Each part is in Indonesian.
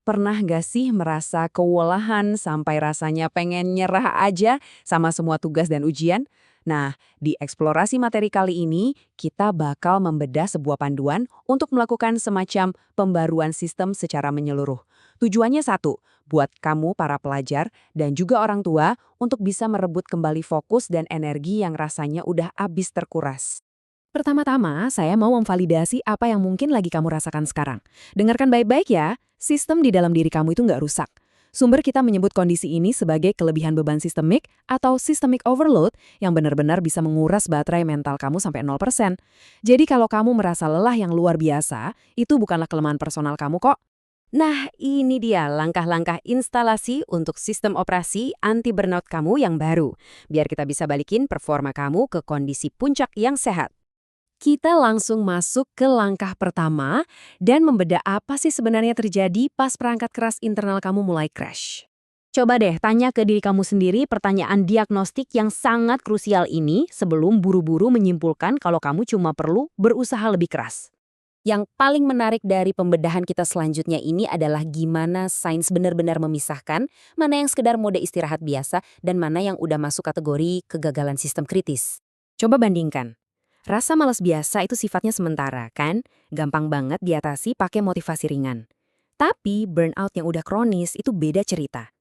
Pernah gak sih merasa kewalahan sampai rasanya pengen nyerah aja sama semua tugas dan ujian? Nah, di eksplorasi materi kali ini, kita bakal membedah sebuah panduan untuk melakukan semacam pembaruan sistem secara menyeluruh. Tujuannya satu, buat kamu para pelajar dan juga orang tua untuk bisa merebut kembali fokus dan energi yang rasanya udah habis terkuras. Pertama-tama, saya mau memvalidasi apa yang mungkin lagi kamu rasakan sekarang. Dengarkan baik-baik ya, sistem di dalam diri kamu itu nggak rusak. Sumber kita menyebut kondisi ini sebagai kelebihan beban sistemik atau systemic overload yang benar-benar bisa menguras baterai mental kamu sampai 0%. Jadi kalau kamu merasa lelah yang luar biasa, itu bukanlah kelemahan personal kamu kok. Nah, ini dia langkah-langkah instalasi untuk sistem operasi anti burnout kamu yang baru, biar kita bisa balikin performa kamu ke kondisi puncak yang sehat. Kita langsung masuk ke langkah pertama dan membedah apa sih sebenarnya terjadi pas perangkat keras internal kamu mulai crash. Coba deh tanya ke diri kamu sendiri pertanyaan diagnostik yang sangat krusial ini sebelum buru-buru menyimpulkan kalau kamu cuma perlu berusaha lebih keras. Yang paling menarik dari pembedahan kita selanjutnya ini adalah gimana sains benar-benar memisahkan mana yang sekedar mode istirahat biasa dan mana yang udah masuk kategori kegagalan sistem kritis. Coba bandingkan. Rasa malas biasa itu sifatnya sementara, kan? Gampang banget diatasi pakai motivasi ringan. Tapi burnout yang udah kronis itu beda cerita.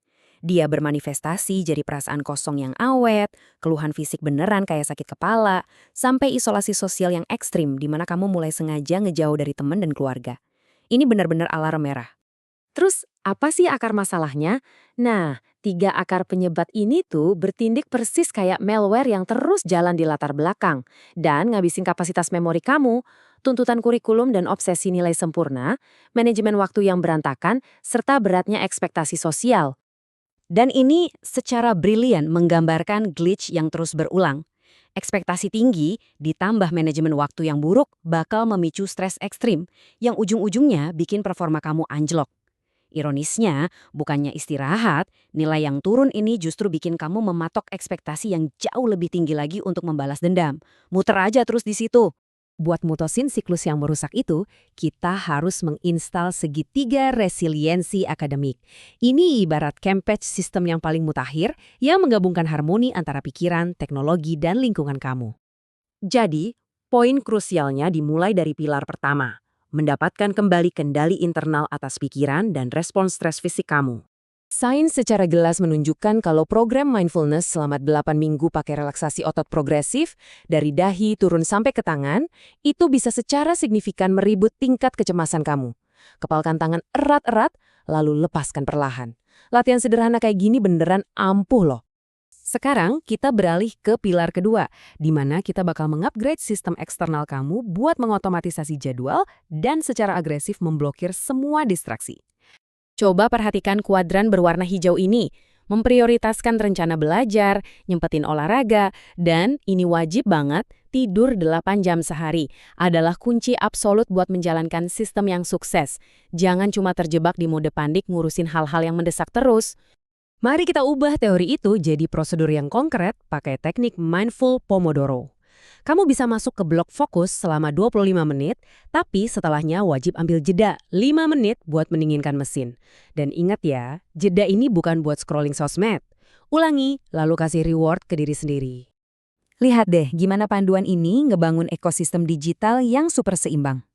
Dia bermanifestasi jadi perasaan kosong yang awet, keluhan fisik beneran kayak sakit kepala, sampai isolasi sosial yang ekstrim di mana kamu mulai sengaja ngejauh dari teman dan keluarga. Ini benar-benar alarm merah. Terus, apa sih akar masalahnya? Nah, 3 akar penyebab ini tuh bertindik persis kayak malware yang terus jalan di latar belakang dan ngabisin kapasitas memori kamu, tuntutan kurikulum dan obsesi nilai sempurna, manajemen waktu yang berantakan, serta beratnya ekspektasi sosial. Dan ini secara brilian menggambarkan glitch yang terus berulang. Ekspektasi tinggi ditambah manajemen waktu yang buruk bakal memicu stres ekstrim yang ujung-ujungnya bikin performa kamu anjlok. Ironisnya, bukannya istirahat, nilai yang turun ini justru bikin kamu mematok ekspektasi yang jauh lebih tinggi lagi untuk membalas dendam. Muter aja terus di situ. Buat mutusin siklus yang merusak itu, kita harus menginstal segitiga resiliensi akademik. Ini ibarat campage sistem yang paling mutakhir yang menggabungkan harmoni antara pikiran, teknologi, dan lingkungan kamu. Jadi, poin krusialnya dimulai dari pilar pertama, mendapatkan kembali kendali internal atas pikiran dan respons stres fisik kamu. Sains secara jelas menunjukkan kalau program mindfulness selama 8 minggu pakai relaksasi otot progresif, dari dahi turun sampai ke tangan, itu bisa secara signifikan meribut tingkat kecemasan kamu. Kepalkan tangan erat-erat, lalu lepaskan perlahan. Latihan sederhana kayak gini beneran ampuh loh. Sekarang kita beralih ke pilar kedua, di mana kita bakal mengupgrade sistem eksternal kamu buat mengotomatisasi jadwal dan secara agresif memblokir semua distraksi. Coba perhatikan kuadran berwarna hijau ini, memprioritaskan rencana belajar, nyempetin olahraga, dan ini wajib banget, tidur 8 jam sehari adalah kunci absolut buat menjalankan sistem yang sukses. Jangan cuma terjebak di mode panik ngurusin hal-hal yang mendesak terus. Mari kita ubah teori itu jadi prosedur yang konkret pakai teknik Mindful Pomodoro. Kamu bisa masuk ke blok fokus selama 25 menit, tapi setelahnya wajib ambil jeda 5 menit buat mendinginkan mesin. Dan ingat ya, jeda ini bukan buat scrolling sosmed. Ulangi, lalu kasih reward ke diri sendiri. Lihat deh gimana panduan ini ngebangun ekosistem digital yang super seimbang.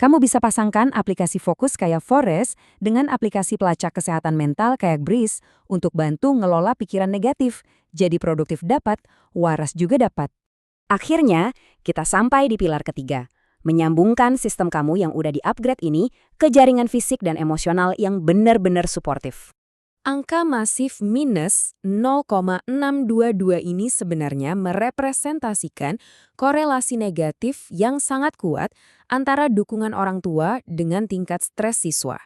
Kamu bisa pasangkan aplikasi fokus kayak Forest dengan aplikasi pelacak kesehatan mental kayak Breeze untuk bantu ngelola pikiran negatif. Jadi produktif dapat, waras juga dapat. Akhirnya, kita sampai di pilar ketiga, menyambungkan sistem kamu yang udah di-upgrade ini ke jaringan fisik dan emosional yang benar-benar suportif. Angka masif minus 0,622 ini sebenarnya merepresentasikan korelasi negatif yang sangat kuat antara dukungan orang tua dengan tingkat stres siswa.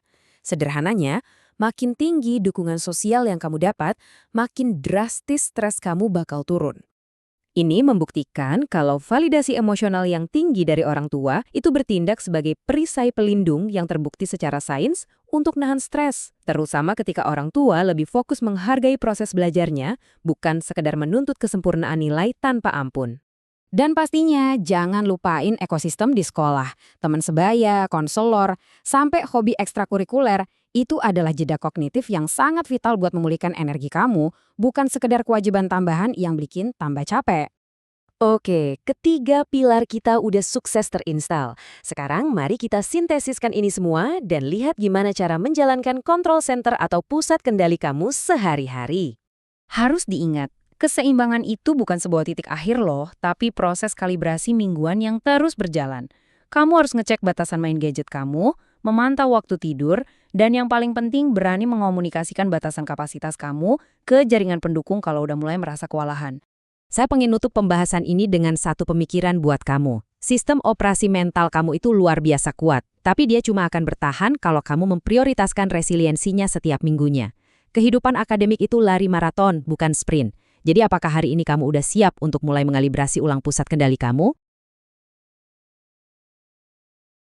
Sederhananya, makin tinggi dukungan sosial yang kamu dapat, makin drastis stres kamu bakal turun. Ini membuktikan kalau validasi emosional yang tinggi dari orang tua itu bertindak sebagai perisai pelindung yang terbukti secara sains untuk nahan stres, terutama ketika orang tua lebih fokus menghargai proses belajarnya, bukan sekedar menuntut kesempurnaan nilai tanpa ampun. Dan pastinya jangan lupain ekosistem di sekolah, teman sebaya, konselor, sampai hobi ekstrakurikuler. Itu adalah jeda kognitif yang sangat vital buat memulihkan energi kamu, bukan sekedar kewajiban tambahan yang bikin tambah capek. Oke, ketiga pilar kita udah sukses terinstal. Sekarang mari kita sintesiskan ini semua dan lihat gimana cara menjalankan control center atau pusat kendali kamu sehari-hari. Harus diingat, keseimbangan itu bukan sebuah titik akhir loh, tapi proses kalibrasi mingguan yang terus berjalan. Kamu harus ngecek batasan main gadget kamu, memantau waktu tidur, dan yang paling penting berani mengomunikasikan batasan kapasitas kamu ke jaringan pendukung kalau udah mulai merasa kewalahan. Saya pengen nutup pembahasan ini dengan satu pemikiran buat kamu. Sistem operasi mental kamu itu luar biasa kuat, tapi dia cuma akan bertahan kalau kamu memprioritaskan resiliensinya setiap minggunya. Kehidupan akademik itu lari maraton, bukan sprint. Jadi apakah hari ini kamu udah siap untuk mulai mengalibrasi ulang pusat kendali kamu?